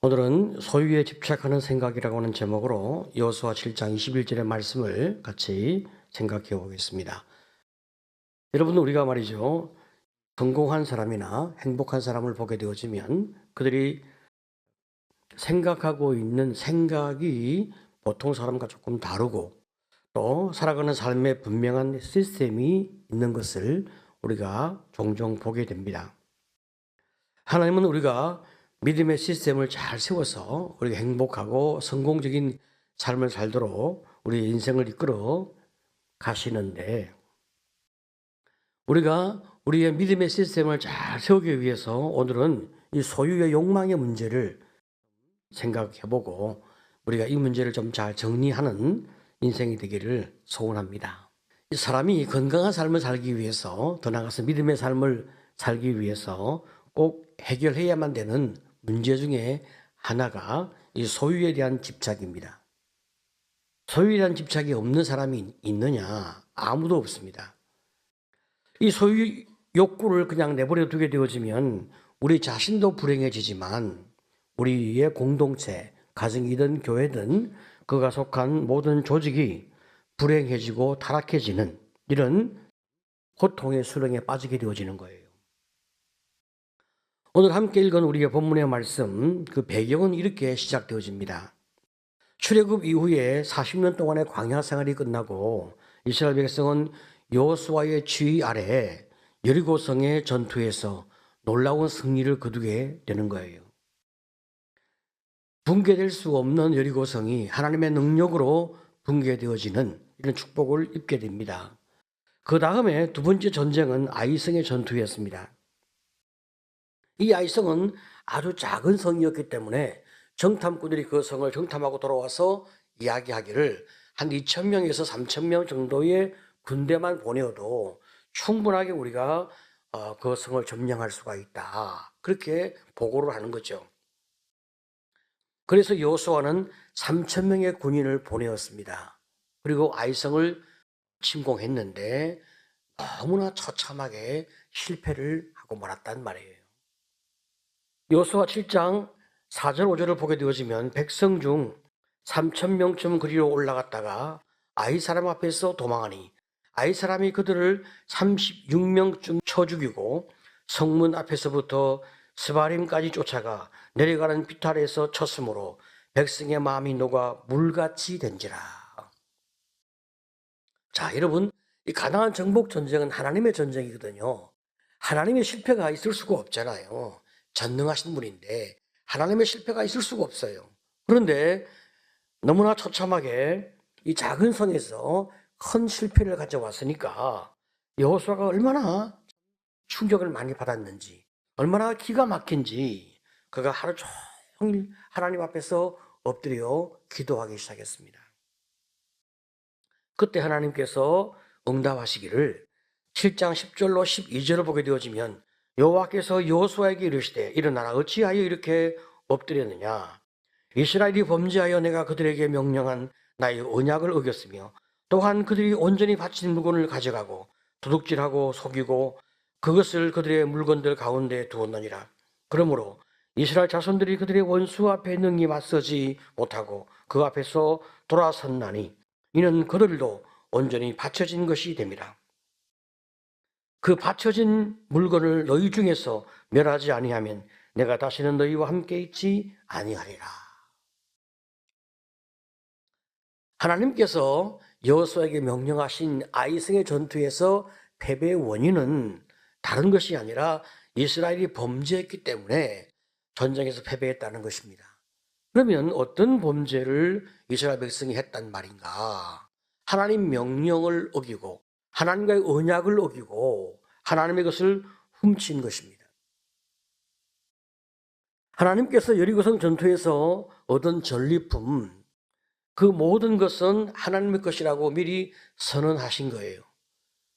오늘은 소유에 집착하는 생각이라고 하는 제목으로 여호수아 7장 21절의 말씀을 같이 생각해 보겠습니다. 여러분, 우리가 말이죠, 성공한 사람이나 행복한 사람을 보게 되어지면 그들이 생각하고 있는 생각이 보통 사람과 조금 다르고 또 살아가는 삶에 분명한 시스템이 있는 것을 우리가 종종 보게 됩니다. 하나님은 우리가 믿음의 시스템을 잘 세워서 우리가 행복하고 성공적인 삶을 살도록 우리의 인생을 이끌어 가시는데, 우리가 우리의 믿음의 시스템을 잘 세우기 위해서 오늘은 이 소유의 욕망의 문제를 생각해보고 우리가 이 문제를 좀 잘 정리하는 인생이 되기를 소원합니다. 이 사람이 건강한 삶을 살기 위해서, 더 나아가서 믿음의 삶을 살기 위해서 꼭 해결해야만 되는 문제 중에 하나가 이 소유에 대한 집착입니다. 소유에 대한 집착이 없는 사람이 있느냐? 아무도 없습니다. 이 소유 욕구를 그냥 내버려 두게 되어지면 우리 자신도 불행해지지만 우리의 공동체, 가정이든 교회든 그가 속한 모든 조직이 불행해지고 타락해지는 이런 고통의 수렁에 빠지게 되어지는 거예요. 오늘 함께 읽은 우리의 본문의 말씀, 그 배경은 이렇게 시작되어집니다. 출애굽 이후에 40년 동안의 광야 생활이 끝나고 이스라엘 백성은 여호수아의 지휘 아래 여리고성의 전투에서 놀라운 승리를 거두게 되는 거예요. 붕괴될 수 없는 여리고성이 하나님의 능력으로 붕괴되어지는 이런 축복을 입게 됩니다. 그 다음에 두 번째 전쟁은 아이성의 전투였습니다. 이 아이성은 아주 작은 성이었기 때문에 정탐꾼들이 그 성을 정탐하고 돌아와서 이야기하기를 한 2,000명에서 3,000명 정도의 군대만 보내어도 충분하게 우리가 그 성을 점령할 수가 있다. 그렇게 보고를 하는 거죠. 그래서 여호수아는 3,000명의 군인을 보내었습니다. 그리고 아이성을 침공했는데 너무나 처참하게 실패를 하고 말았단 말이에요. 여호수아 7장 4절 5절을 보게 되어지면 백성 중 3,000명쯤 그리로 올라갔다가 아이 사람 앞에서 도망하니 아이 사람이 그들을 36명쯤 쳐 죽이고 성문 앞에서부터 스바림까지 쫓아가 내려가는 비탈에서 쳤으므로 백성의 마음이 녹아 물같이 된지라. 자, 여러분, 이 가나안 정복 전쟁은 하나님의 전쟁이거든요. 하나님의 실패가 있을 수가 없잖아요. 전능하신 분인데 하나님의 실패가 있을 수가 없어요. 그런데 너무나 처참하게 이 작은 성에서 큰 실패를 가져왔으니까 여호수아가 얼마나 충격을 많이 받았는지, 얼마나 기가 막힌지 그가 하루 종일 하나님 앞에서 엎드려 기도하기 시작했습니다. 그때 하나님께서 응답하시기를 7장 10절로 12절을 보게 되어지면 여호와께서 여호수아에게 이르시되 일어나라 어찌하여 이렇게 엎드렸느냐 이스라엘이 범죄하여 내가 그들에게 명령한 나의 언약을 어겼으며 또한 그들이 온전히 바친 물건을 가져가고 도둑질하고 속이고 그것을 그들의 물건들 가운데 두었느니라. 그러므로 이스라엘 자손들이 그들의 원수 앞에 능히 맞서지 못하고 그 앞에서 돌아섰나니 이는 그들도 온전히 바쳐진 것이 됨이라. 그 바쳐진 물건을 너희 중에서 멸하지 아니하면 내가 다시는 너희와 함께 있지 아니하리라. 하나님께서 여호수아에게 명령하신 아이성의 전투에서 패배의 원인은 다른 것이 아니라 이스라엘이 범죄했기 때문에 전쟁에서 패배했다는 것입니다. 그러면 어떤 범죄를 이스라엘 백성이 했단 말인가? 하나님 명령을 어기고 하나님과의 언약을 어기고 하나님의 것을 훔친 것입니다. 하나님께서 여리고성 전투에서 얻은 전리품, 그 모든 것은 하나님의 것이라고 미리 선언하신 거예요.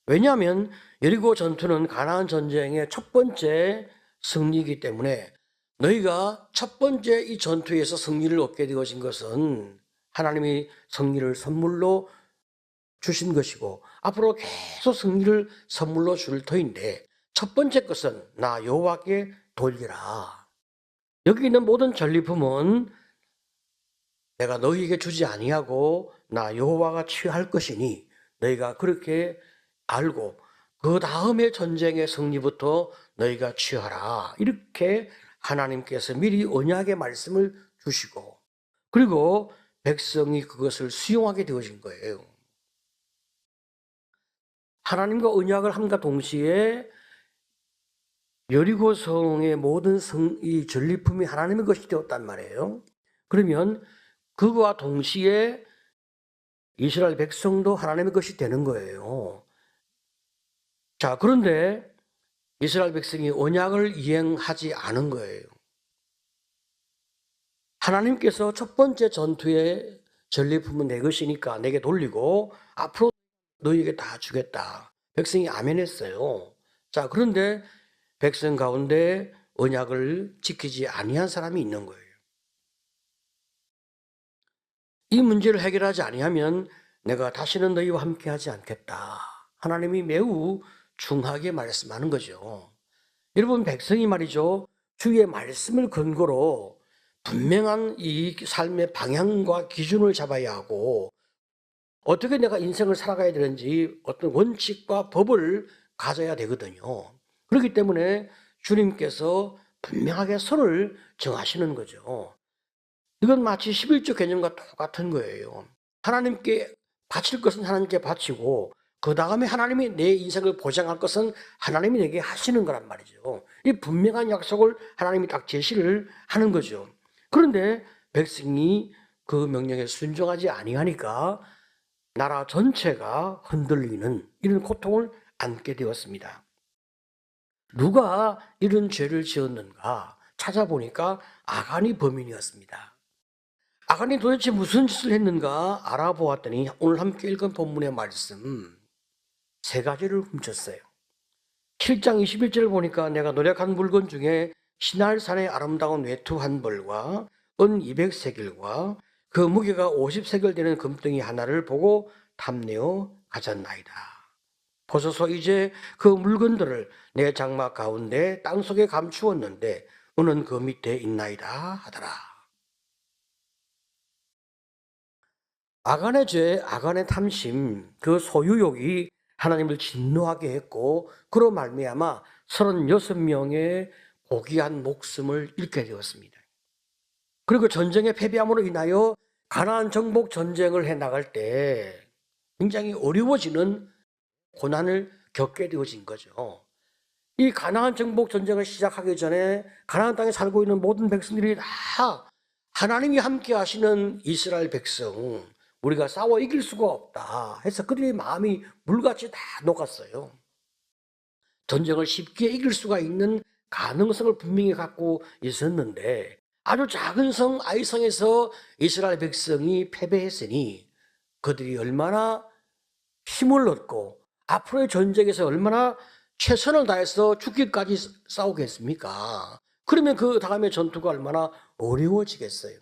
왜냐하면 여리고 전투는 가나안 전쟁의 첫 번째 승리이기 때문에 너희가 첫 번째 이 전투에서 승리를 얻게 되어진 것은 하나님이 승리를 선물로 주신 것이고 앞으로 계속 승리를 선물로 줄 터인데 첫 번째 것은 나 여호와께 돌리라. 여기 있는 모든 전리품은 내가 너희에게 주지 아니하고 나 여호와가 취할 것이니 너희가 그렇게 알고 그 다음에 전쟁의 승리부터 너희가 취하라. 이렇게 하나님께서 미리 언약의 말씀을 주시고 그리고 백성이 그것을 수용하게 되어진 거예요. 하나님과 언약을 함과 동시에 여리고 성의 모든 이 전리품이 하나님의 것이 되었단 말이에요. 그러면 그와 동시에 이스라엘 백성도 하나님의 것이 되는 거예요. 자, 그런데 이스라엘 백성이 언약을 이행하지 않은 거예요. 하나님께서 첫 번째 전투의 전리품은 내 것이니까 내게 돌리고 앞으로 너희에게 다 주겠다. 백성이 아멘했어요. 자, 그런데 백성 가운데 언약을 지키지 아니한 사람이 있는 거예요. 이 문제를 해결하지 아니하면 내가 다시는 너희와 함께하지 않겠다. 하나님이 매우 중하게 말씀하는 거죠. 여러분, 백성이 말이죠. 주의 말씀을 근거로 분명한 이 삶의 방향과 기준을 잡아야 하고 어떻게 내가 인생을 살아가야 되는지 어떤 원칙과 법을 가져야 되거든요. 그렇기 때문에 주님께서 분명하게 선을 정하시는 거죠. 이건 마치 11조 개념과 똑같은 거예요. 하나님께 바칠 것은 하나님께 바치고 그 다음에 하나님이 내 인생을 보장할 것은 하나님이 내게 하시는 거란 말이죠. 이 분명한 약속을 하나님이 딱 제시를 하는 거죠. 그런데 백성이 그 명령에 순종하지 아니하니까 나라 전체가 흔들리는 이런 고통을 안게 되었습니다. 누가 이런 죄를 지었는가 찾아보니까 아간이 범인이었습니다. 아간이 도대체 무슨 짓을 했는가 알아보았더니 오늘 함께 읽은 본문의 말씀 세 가지를 훔쳤어요. 7장 21절을 보니까 내가 노력한 물건 중에 시날산의 아름다운 외투 한 벌과 은 200세겔과 그 무게가 50세겔 되는 금덩이 하나를 보고 탐내어 가졌나이다. 보소서 이제 그 물건들을 내 장막 가운데 땅속에 감추었는데 은은 그 밑에 있나이다 하더라. 아간의 죄, 아간의 탐심, 그 소유욕이 하나님을 진노하게 했고 그로 말미암아 36명의 고귀한 목숨을 잃게 되었습니다. 그리고 전쟁에 패배함으로 인하여 가나안 정복 전쟁을 해 나갈 때 굉장히 어려워지는 고난을 겪게 되어진 거죠. 이 가나안 정복 전쟁을 시작하기 전에 가나안 땅에 살고 있는 모든 백성들이 다 하나님이 함께 하시는 이스라엘 백성, 우리가 싸워 이길 수가 없다 해서 그들의 마음이 물같이 다 녹았어요. 전쟁을 쉽게 이길 수가 있는 가능성을 분명히 갖고 있었는데 아주 작은 성 아이성에서 이스라엘 백성이 패배했으니 그들이 얼마나 힘을 얻고 앞으로의 전쟁에서 얼마나 최선을 다해서 죽기까지 싸우겠습니까? 그러면 그 다음에 전투가 얼마나 어려워지겠어요.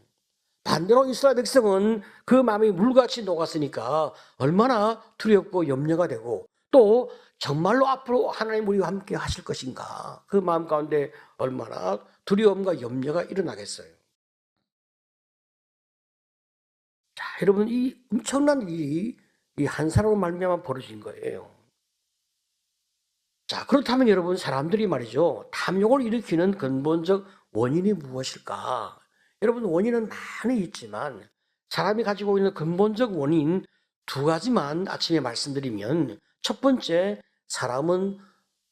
반대로 이스라엘 백성은 그 마음이 물같이 녹았으니까 얼마나 두렵고 염려가 되고 또 정말로 앞으로 하나님 우리와 함께 하실 것인가 그 마음 가운데 얼마나 두려움과 염려가 일어나겠어요. 자, 여러분 이 엄청난 일이 이 한 사람으로 말미암아 벌어진 거예요. 자, 그렇다면 여러분 사람들이 말이죠. 탐욕을 일으키는 근본적 원인이 무엇일까? 여러분 원인은 많이 있지만 사람이 가지고 있는 근본적 원인 두 가지만 아침에 말씀드리면 첫 번째, 사람은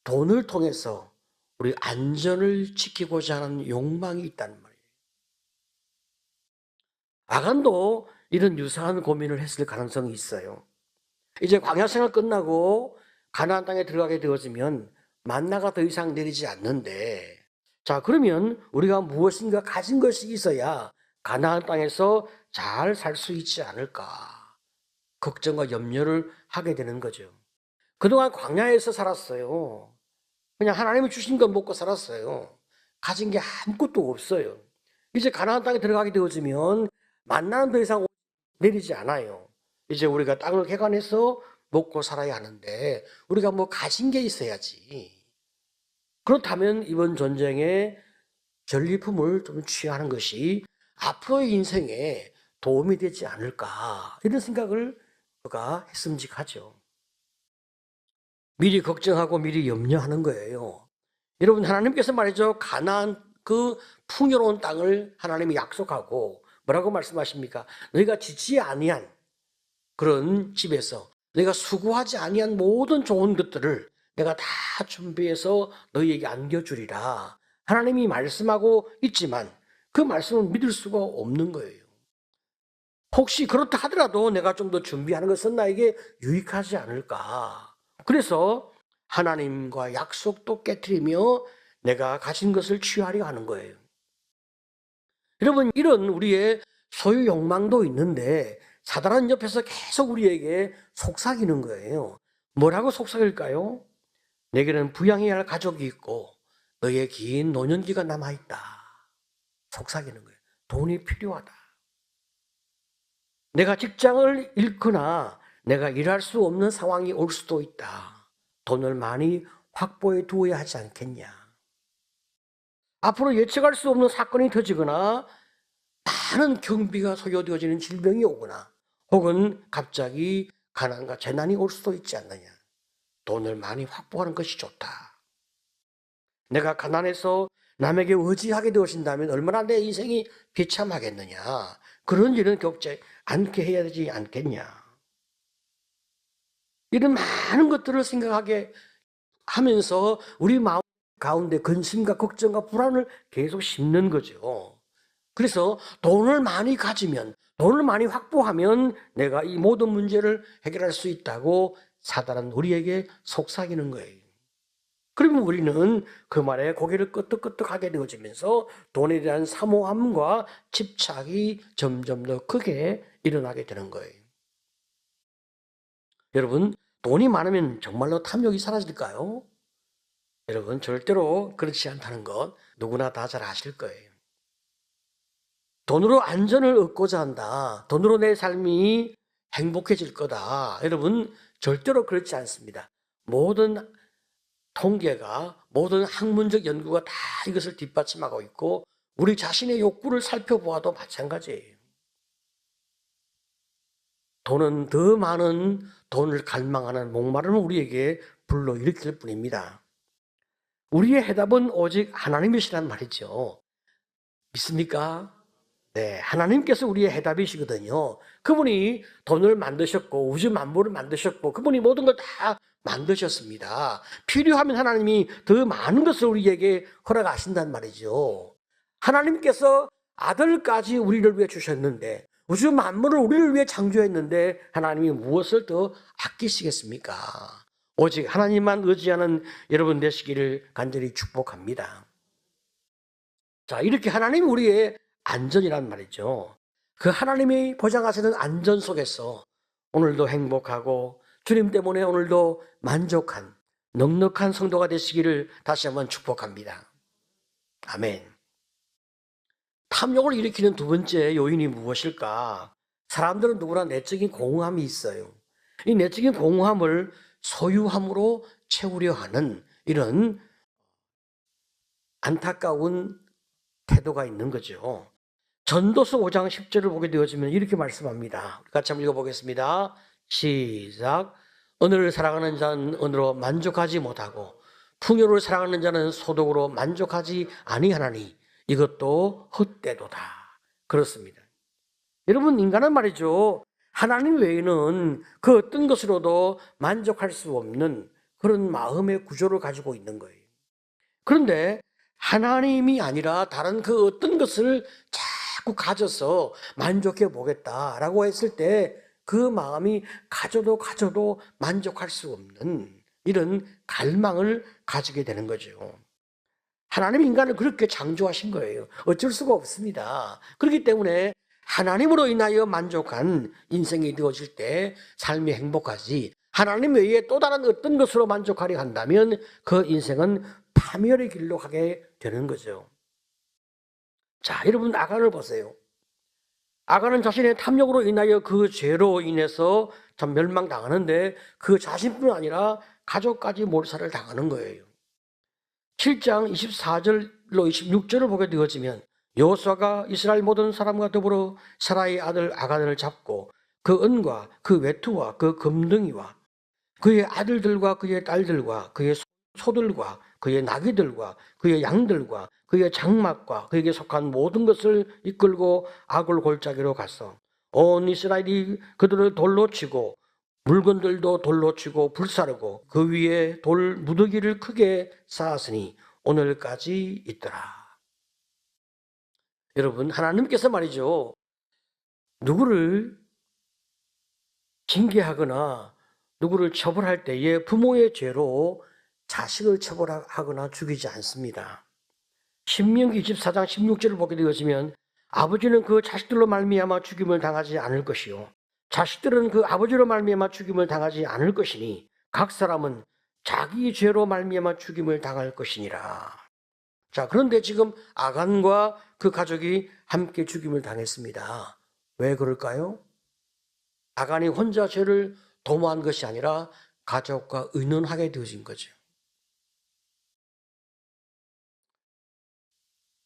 돈을 통해서 우리 안전을 지키고자 하는 욕망이 있다는 말이에요. 아간도 이런 유사한 고민을 했을 가능성이 있어요. 이제 광야 생활 끝나고 가나안 땅에 들어가게 되어지면 만나가 더 이상 내리지 않는데 자, 그러면 우리가 무엇인가 가진 것이 있어야 가나안 땅에서 잘 살 수 있지 않을까 걱정과 염려를 하게 되는 거죠. 그동안 광야에서 살았어요. 그냥 하나님이 주신 것 먹고 살았어요. 가진 게 아무것도 없어요. 이제 가나안 땅에 들어가게 되어지면 만나는 더 이상 내리지 않아요. 이제 우리가 땅을 개간해서 먹고 살아야 하는데 우리가 뭐 가진 게 있어야지. 그렇다면 이번 전쟁에 전리품을 좀 취하는 것이 앞으로의 인생에 도움이 되지 않을까 이런 생각을 그가 했음직하죠. 미리 걱정하고 미리 염려하는 거예요. 여러분 하나님께서 말이죠. 가나안 그 풍요로운 땅을 하나님이 약속하고 뭐라고 말씀하십니까? 너희가 짓지 아니한 그런 집에서 너희가 수고하지 아니한 모든 좋은 것들을 내가 다 준비해서 너희에게 안겨주리라. 하나님이 말씀하고 있지만 그 말씀을 믿을 수가 없는 거예요. 혹시 그렇다 하더라도 내가 좀 더 준비하는 것은 나에게 유익하지 않을까. 그래서 하나님과 약속도 깨트리며 내가 가진 것을 취하려 하는 거예요. 여러분 이런 우리의 소유 욕망도 있는데 사단은 옆에서 계속 우리에게 속삭이는 거예요. 뭐라고 속삭일까요? 내게는 부양해야 할 가족이 있고 너의 긴 노년기가 남아있다. 속삭이는 거예요. 돈이 필요하다. 내가 직장을 잃거나 내가 일할 수 없는 상황이 올 수도 있다. 돈을 많이 확보해 두어야 하지 않겠냐. 앞으로 예측할 수 없는 사건이 터지거나 많은 경비가 소요되어지는 질병이 오거나 혹은 갑자기 가난과 재난이 올 수도 있지 않느냐. 돈을 많이 확보하는 것이 좋다. 내가 가난해서 남에게 의지하게 되어진다면 얼마나 내 인생이 비참하겠느냐. 그런 일은 겪지 않게 해야 되지 않겠냐. 이런 많은 것들을 생각하게 하면서 우리 마음 가운데 근심과 걱정과 불안을 계속 심는 거죠. 그래서 돈을 많이 가지면, 돈을 많이 확보하면 내가 이 모든 문제를 해결할 수 있다고 사단은 우리에게 속삭이는 거예요. 그러면 우리는 그 말에 고개를 끄덕끄덕하게 되어지면서 돈에 대한 사모함과 집착이 점점 더 크게 일어나게 되는 거예요. 여러분, 돈이 많으면 정말로 탐욕이 사라질까요? 여러분, 절대로 그렇지 않다는 것 누구나 다 잘 아실 거예요. 돈으로 안전을 얻고자 한다. 돈으로 내 삶이 행복해질 거다. 여러분, 절대로 그렇지 않습니다. 모든 통계가, 모든 학문적 연구가 다 이것을 뒷받침하고 있고 우리 자신의 욕구를 살펴보아도 마찬가지예요. 돈은 더 많은 돈을 갈망하는 목마름을 우리에게 불러일으킬 뿐입니다. 우리의 해답은 오직 하나님이시란 말이죠. 믿습니까? 네, 하나님께서 우리의 해답이시거든요. 그분이 돈을 만드셨고 우주 만물을 만드셨고 그분이 모든 걸 다 만드셨습니다. 필요하면 하나님이 더 많은 것을 우리에게 허락하신단 말이죠. 하나님께서 아들까지 우리를 위해 주셨는데 우주 만물을 우리를 위해 창조했는데 하나님이 무엇을 더 아끼시겠습니까? 오직 하나님만 의지하는 여러분 되시기를 간절히 축복합니다. 자, 이렇게 하나님이 우리의 안전이란 말이죠. 그 하나님이 보장하시는 안전 속에서 오늘도 행복하고 주님 때문에 오늘도 만족한 넉넉한 성도가 되시기를 다시 한번 축복합니다. 아멘. 탐욕을 일으키는 두 번째 요인이 무엇일까? 사람들은 누구나 내적인 공허함이 있어요. 이 내적인 공허함을 소유함으로 채우려 하는 이런 안타까운 태도가 있는 거죠. 전도서 5장 10절을 보게 되어지면 이렇게 말씀합니다. 같이 한번 읽어보겠습니다. 시작. 은혜를 사랑하는 자는 은혜로 만족하지 못하고 풍요를 사랑하는 자는 소득으로 만족하지 아니하나니 이것도 헛되도다. 그렇습니다. 여러분 인간은 말이죠. 하나님 외에는 그 어떤 것으로도 만족할 수 없는 그런 마음의 구조를 가지고 있는 거예요. 그런데 하나님이 아니라 다른 그 어떤 것을 자꾸 가져서 만족해 보겠다라고 했을 때 그 마음이 가져도 만족할 수 없는 이런 갈망을 가지게 되는 거죠. 하나님 인간을 그렇게 창조하신 거예요. 어쩔 수가 없습니다. 그렇기 때문에 하나님으로 인하여 만족한 인생이 되어질 때 삶이 행복하지 하나님 외에 또 다른 어떤 것으로 만족하려 한다면 그 인생은 파멸의 길로 가게 되는 거죠. 자, 여러분 아간을 보세요. 아간은 자신의 탐욕으로 인하여 그 죄로 인해서 참 멸망당하는데 그 자신뿐 아니라 가족까지 몰살을 당하는 거예요. 7장 24절로 26절을 보게 되어지면 여호수아가 이스라엘 모든 사람과 더불어 사라의 아들 아간을 잡고 그 은과 그 외투와 그 금등이와 그의 아들들과 그의 딸들과 그의 소들과 그의 나귀들과 그의 양들과 그의 장막과 그에게 속한 모든 것을 이끌고 아골 골짜기로 갔어. 온 이스라엘이 그들을 돌로 치고 물건들도 돌로 치고 불사르고 그 위에 돌 무더기를 크게 쌓았으니 오늘까지 있더라. 여러분, 하나님께서 말이죠, 누구를 징계하거나 누구를 처벌할 때에 부모의 죄로 자식을 처벌하거나 죽이지 않습니다. 신명기 24장 16절을 보게 되어지면 아버지는 그 자식들로 말미암아 죽임을 당하지 않을 것이요 자식들은 그 아버지로 말미암아 죽임을 당하지 않을 것이니 각 사람은 자기 죄로 말미암아 죽임을 당할 것이니라. 자, 그런데 지금 아간과 그 가족이 함께 죽임을 당했습니다. 왜 그럴까요? 아간이 혼자 죄를 도모한 것이 아니라 가족과 의논하게 되어진 거죠.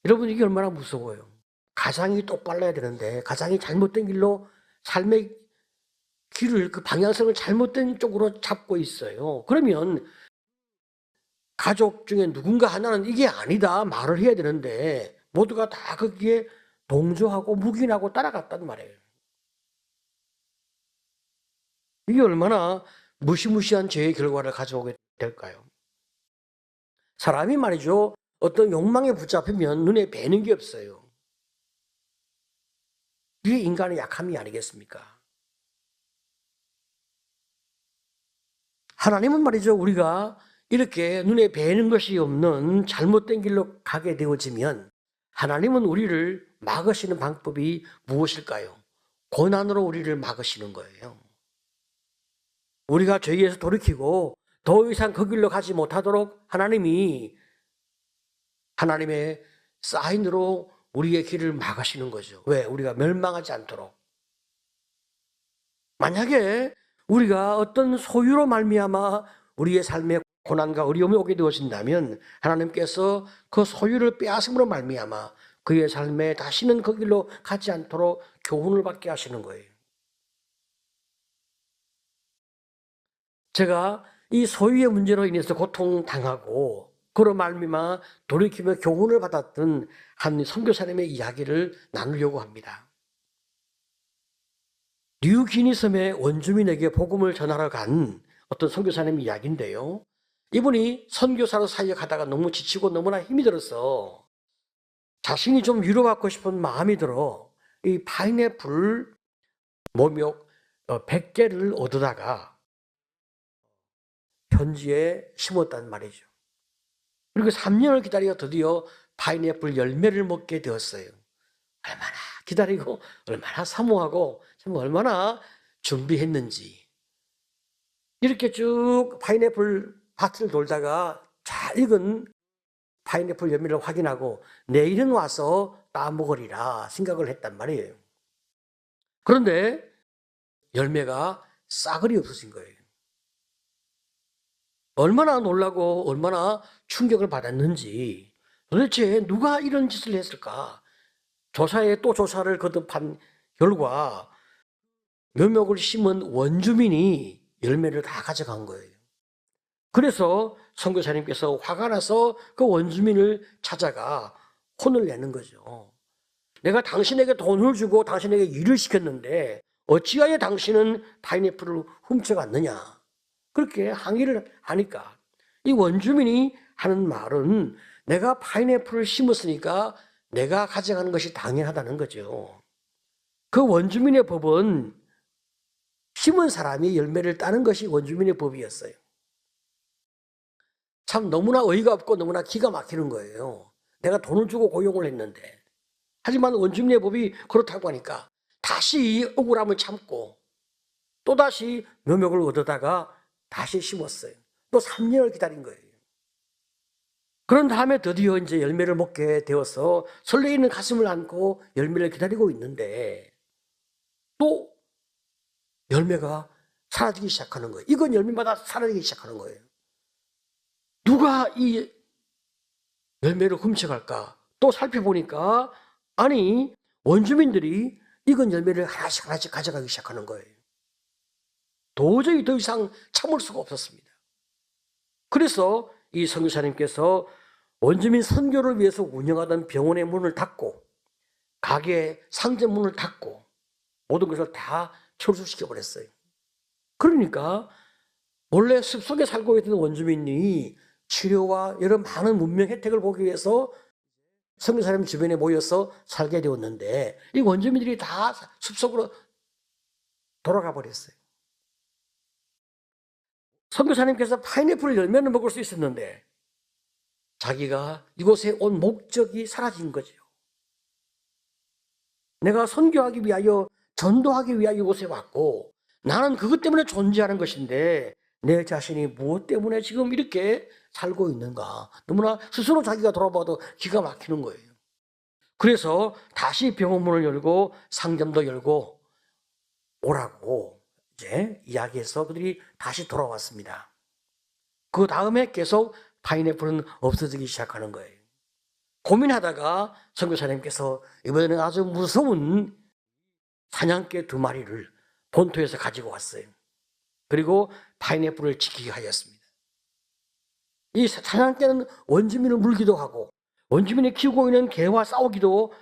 여러분, 이게 얼마나 무서워요. 가장이 똑발라야 되는데 가장이 잘못된 길로 삶의 길을, 그 방향성을 잘못된 쪽으로 잡고 있어요. 그러면 가족 중에 누군가 하나는 이게 아니다 말을 해야 되는데 모두가 다 거기에 동조하고 묵인하고 따라갔단 말이에요. 이게 얼마나 무시무시한 죄의 결과를 가져오게 될까요? 사람이 말이죠, 어떤 욕망에 붙잡히면 눈에 뵈는 게 없어요. 이게 인간의 약함이 아니겠습니까? 하나님은 말이죠, 우리가 이렇게 눈에 뵈는 것이 없는 잘못된 길로 가게 되어지면 하나님은 우리를 막으시는 방법이 무엇일까요? 고난으로 우리를 막으시는 거예요. 우리가 죄에서 돌이키고 더 이상 그 길로 가지 못하도록 하나님이 하나님의 사인으로 우리의 길을 막으시는 거죠. 왜? 우리가 멸망하지 않도록. 만약에 우리가 어떤 소유로 말미암아 우리의 삶에 고난과 어려움이 오게 되어진다면 하나님께서 그 소유를 빼앗음으로 말미암아 그의 삶에 다시는 그 길로 가지 않도록 교훈을 받게 하시는 거예요. 제가 이 소유의 문제로 인해서 고통당하고 그로 말미암아 돌이키며 교훈을 받았던 한 선교사님의 이야기를 나누려고 합니다. 뉴기니 섬의 원주민에게 복음을 전하러 간 어떤 선교사님 이야기인데요. 이분이 선교사로 사역하다가 너무 지치고 너무나 힘이 들어서 자신이 좀 위로받고 싶은 마음이 들어 이 파인애플 모욕 100개를 얻어다가 현지에 심었단 말이죠. 그리고 3년을 기다려 드디어 파인애플 열매를 먹게 되었어요. 얼마나 기다리고 얼마나 사모하고 참 얼마나 준비했는지. 이렇게 쭉 파인애플 밭을 돌다가 잘 익은 파인애플 열매를 확인하고 내일은 와서 따먹으리라 생각을 했단 말이에요. 그런데 열매가 싸그리 없어진 거예요. 얼마나 놀라고 얼마나 충격을 받았는지, 도대체 누가 이런 짓을 했을까? 조사에 또 조사를 거듭한 결과 묘목을 심은 원주민이 열매를 다 가져간 거예요. 그래서 선교사님께서 화가 나서 그 원주민을 찾아가 혼을 내는 거죠. 내가 당신에게 돈을 주고 당신에게 일을 시켰는데 어찌하여 당신은 파인애플을 훔쳐갔느냐. 그렇게 항의를 하니까 이 원주민이 하는 말은 내가 파인애플을 심었으니까 내가 가져가는 것이 당연하다는 거죠. 그 원주민의 법은 심은 사람이 열매를 따는 것이 원주민의 법이었어요. 참 너무나 어이가 없고 너무나 기가 막히는 거예요. 내가 돈을 주고 고용을 했는데. 하지만 원주민의 법이 그렇다고 하니까 다시 억울함을 참고 또다시 묘목을 얻어다가 다시 심었어요. 또 3년을 기다린 거예요. 그런 다음에 드디어 이제 열매를 먹게 되어서 설레이는 가슴을 안고 열매를 기다리고 있는데 또 열매가 사라지기 시작하는 거예요. 이건 열매마다 사라지기 시작하는 거예요. 누가 이 열매를 훔쳐갈까? 또 살펴보니까 아니 원주민들이 익은 열매를 하나씩 하나씩 가져가기 시작하는 거예요. 도저히 더 이상 참을 수가 없었습니다. 그래서 이 선교사님께서 원주민 선교를 위해서 운영하던 병원의 문을 닫고 가게 상점 문을 닫고 모든 것을 다 철수시켜 버렸어요. 그러니까 원래 숲속에 살고 있던 원주민이 치료와 여러 많은 문명 혜택을 보기 위해서 선교사님 주변에 모여서 살게 되었는데 이 원주민들이 다 숲속으로 돌아가 버렸어요. 선교사님께서 파인애플 열매는 먹을 수 있었는데 자기가 이곳에 온 목적이 사라진 거죠. 내가 선교하기 위하여 전도하기 위하여 이곳에 왔고 나는 그것 때문에 존재하는 것인데 내 자신이 무엇 때문에 지금 이렇게 살고 있는가. 너무나 스스로 자기가 돌아봐도 기가 막히는 거예요. 그래서 다시 병원 문을 열고 상점도 열고 오라고 이제 이야기해서 그들이 다시 돌아왔습니다. 그 다음에 계속 파인애플은 없어지기 시작하는 거예요. 고민하다가 선교사님께서 이번에는 아주 무서운 사냥개 2마리를 본토에서 가지고 왔어요. 그리고 파인애플을 지키게 하였습니다. 이 사냥개는 원주민을 물기도 하고 원주민이 키우고 있는 개와 싸우기도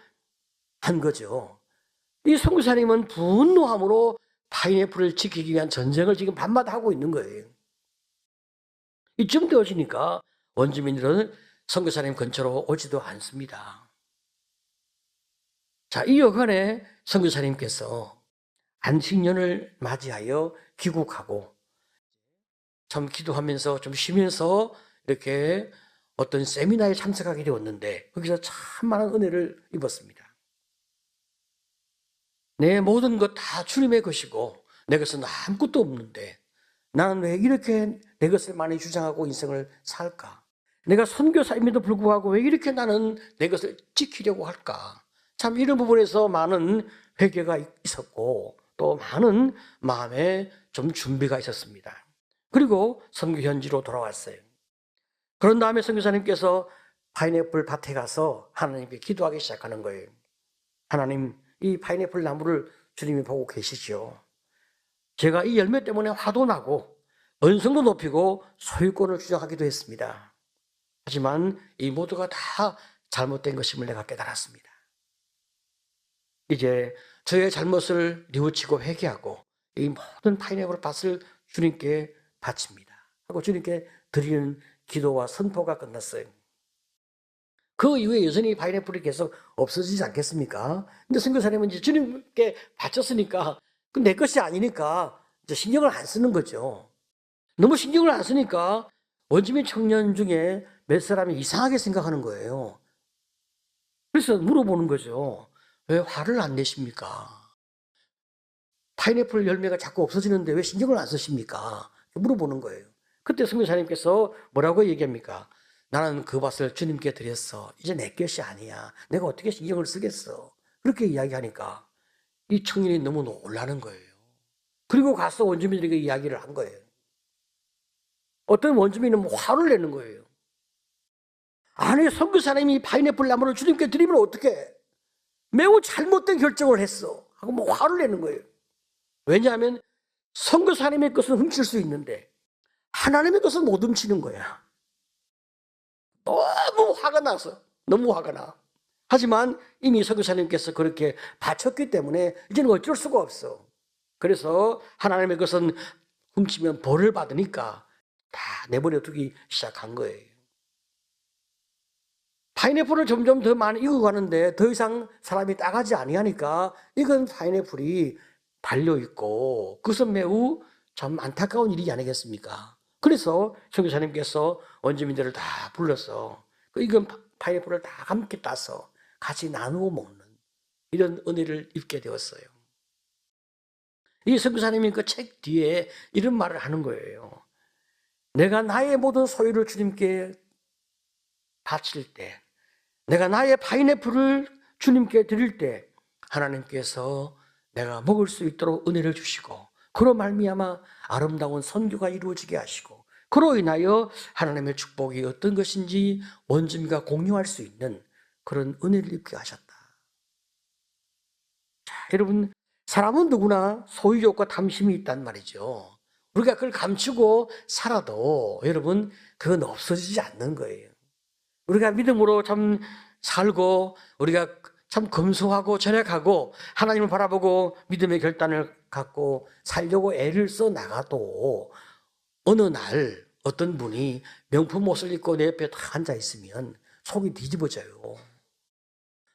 한 거죠. 이 선교사님은 분노함으로 파인애플을 지키기 위한 전쟁을 지금 밤마다 하고 있는 거예요. 이쯤 되어지니까 원주민들은 선교사님 근처로 오지도 않습니다. 자, 이 여간에 선교사님께서 안식년을 맞이하여 귀국하고 참 기도하면서 좀 쉬면서 이렇게 어떤 세미나에 참석하게 되었는데 거기서 참 많은 은혜를 입었습니다. 내 모든 것 다 주님의 것이고 내 것은 아무것도 없는데 나는 왜 이렇게 내 것을 많이 주장하고 인생을 살까? 내가 선교사임에도 불구하고 왜 이렇게 나는 내 것을 지키려고 할까? 참 이런 부분에서 많은 회개가 있었고 또 많은 마음에 좀 준비가 있었습니다. 그리고 선교 현지로 돌아왔어요. 그런 다음에 선교사님께서 파인애플 밭에 가서 하나님께 기도하기 시작하는 거예요. 하나님, 이 파인애플 나무를 주님이 보고 계시죠. 제가 이 열매 때문에 화도 나고 언성도 높이고 소유권을 주장하기도 했습니다. 하지만 이 모두가 다 잘못된 것임을 내가 깨달았습니다. 이제 저의 잘못을 뉘우치고 회개하고 이 모든 파인애플 밭을 주님께 바칩니다. 하고 주님께 드리는 기도와 선포가 끝났어요. 그 이후에 여전히 파인애플이 계속 없어지지 않겠습니까? 근데 선교사님은 이제 주님께 바쳤으니까 내 것이 아니니까 이제 신경을 안 쓰는 거죠. 너무 신경을 안 쓰니까 원주민 청년 중에 몇 사람이 이상하게 생각하는 거예요. 그래서 물어보는 거죠. 왜 화를 안 내십니까? 파인애플 열매가 자꾸 없어지는데 왜 신경을 안 쓰십니까? 물어보는 거예요. 그때 선교사님께서 뭐라고 얘기합니까? 나는 그 밭을 주님께 드렸어. 이제 내 것이 아니야. 내가 어떻게 신경을 쓰겠어. 그렇게 이야기하니까 이 청년이 너무 놀라는 거예요. 그리고 가서 원주민들에게 이야기를 한 거예요. 어떤 원주민은 화를 내는 거예요. 아니, 선교사님이 파인애플 나무를 주님께 드리면 어떡해? 매우 잘못된 결정을 했어. 하고 화를 내는 거예요. 왜냐하면 선교사님의 것은 훔칠 수 있는데 하나님의 것은 못 훔치는 거야. 너무 화가 나서, 너무 화가 나. 하지만 이미 선교사님께서 그렇게 바쳤기 때문에 이제는 어쩔 수가 없어. 그래서 하나님의 것은 훔치면 벌을 받으니까 다 내버려 두기 시작한 거예요. 파인애플을 점점 더 많이 익어가는데 더 이상 사람이 따가지 아니하니까 익은 파인애플이 달려있고 그것은 매우 참 안타까운 일이 아니겠습니까? 그래서 선교사님께서 원주민들을 다 불러서 그 익은 파인애플을 다 함께 따서 같이 나누어 먹는 이런 은혜를 입게 되었어요. 이 선교사님이 그 책 뒤에 이런 말을 하는 거예요. 내가 나의 모든 소유를 주님께 바칠 때, 내가 나의 파인애플을 주님께 드릴 때 하나님께서 내가 먹을 수 있도록 은혜를 주시고 그로 말미암아 아름다운 선교가 이루어지게 하시고 그로 인하여 하나님의 축복이 어떤 것인지 원주민과 공유할 수 있는 그런 은혜를 입게 하셨다. 자, 여러분, 사람은 누구나 소유욕과 탐심이 있단 말이죠. 우리가 그걸 감추고 살아도 여러분 그건 없어지지 않는 거예요. 우리가 믿음으로 참 살고 우리가 참 검소하고 절약하고 하나님을 바라보고 믿음의 결단을 갖고 살려고 애를 써 나가도 어느 날 어떤 분이 명품 옷을 입고 내 옆에 딱 앉아 있으면 속이 뒤집어져요.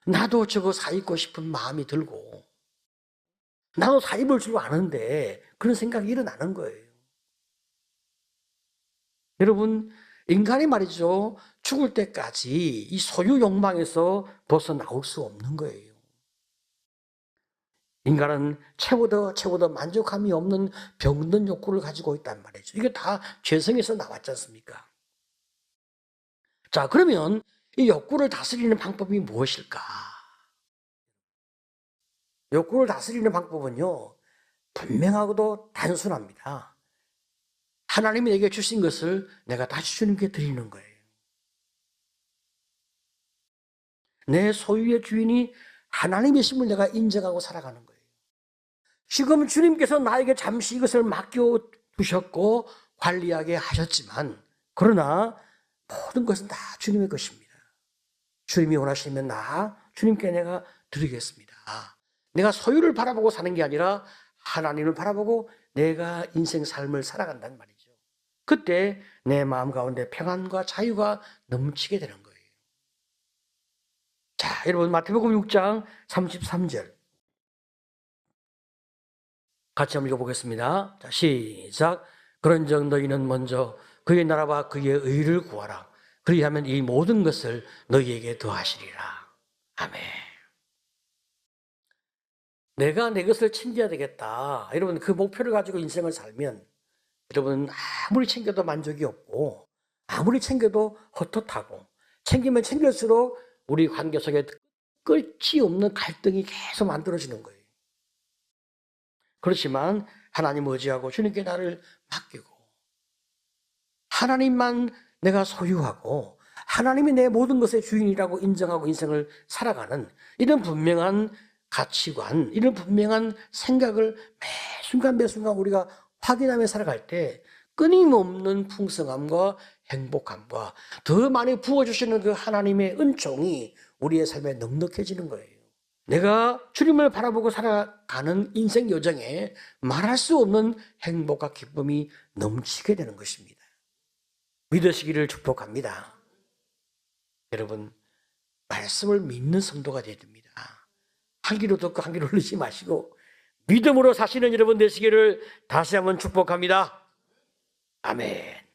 나도 저거 사 입고 싶은 마음이 들고 나도 사 입을 줄 아는데 그런 생각이 일어나는 거예요. 여러분, 인간이 말이죠, 죽을 때까지 이 소유 욕망에서 벗어나올 수 없는 거예요. 인간은 채워도 만족함이 없는 병든 욕구를 가지고 있단 말이죠. 이게 다 죄성에서 나왔지 않습니까? 자, 그러면 이 욕구를 다스리는 방법이 무엇일까? 욕구를 다스리는 방법은요, 분명하고도 단순합니다. 하나님이 내게 주신 것을 내가 다시 주님께 드리는 거예요. 내 소유의 주인이 하나님이심을 내가 인정하고 살아가는 거예요. 지금 주님께서 나에게 잠시 이것을 맡겨두셨고 관리하게 하셨지만 그러나 모든 것은 다 주님의 것입니다. 주님이 원하시면 주님께 내가 드리겠습니다. 내가 소유를 바라보고 사는 게 아니라 하나님을 바라보고 내가 인생 삶을 살아간단 말이죠. 그때 내 마음 가운데 평안과 자유가 넘치게 되는 거예요. 자, 여러분 마태복음 6장 33절 같이 한번 읽어보겠습니다. 자, 시작. 그런즉 너희는 먼저 그의 나라와 그의 의를 구하라. 그리하면 이 모든 것을 너희에게 더하시리라. 아멘. 내가 내 것을 챙겨야 되겠다. 여러분 그 목표를 가지고 인생을 살면 여러분 아무리 챙겨도 만족이 없고 아무리 챙겨도 헛헛하고 챙기면 챙길수록 우리 관계 속에 끝이 없는 갈등이 계속 만들어지는 거예요. 그렇지만 하나님 의지하고 주님께 나를 맡기고 하나님만 내가 소유하고 하나님이 내 모든 것의 주인이라고 인정하고 인생을 살아가는 이런 분명한 가치관, 이런 분명한 생각을 매 순간 우리가 확인하며 살아갈 때 끊임없는 풍성함과 행복함과 더 많이 부어주시는 그 하나님의 은총이 우리의 삶에 넉넉해지는 거예요. 내가 주님을 바라보고 살아가는 인생 여정에 말할 수 없는 행복과 기쁨이 넘치게 되는 것입니다. 믿으시기를 축복합니다. 여러분, 말씀을 믿는 성도가 되어야 됩니다. 한 귀로 듣고 한 귀로 흘리지 마시고 믿음으로 사시는 여러분 되시기를 다시 한번 축복합니다. 아멘.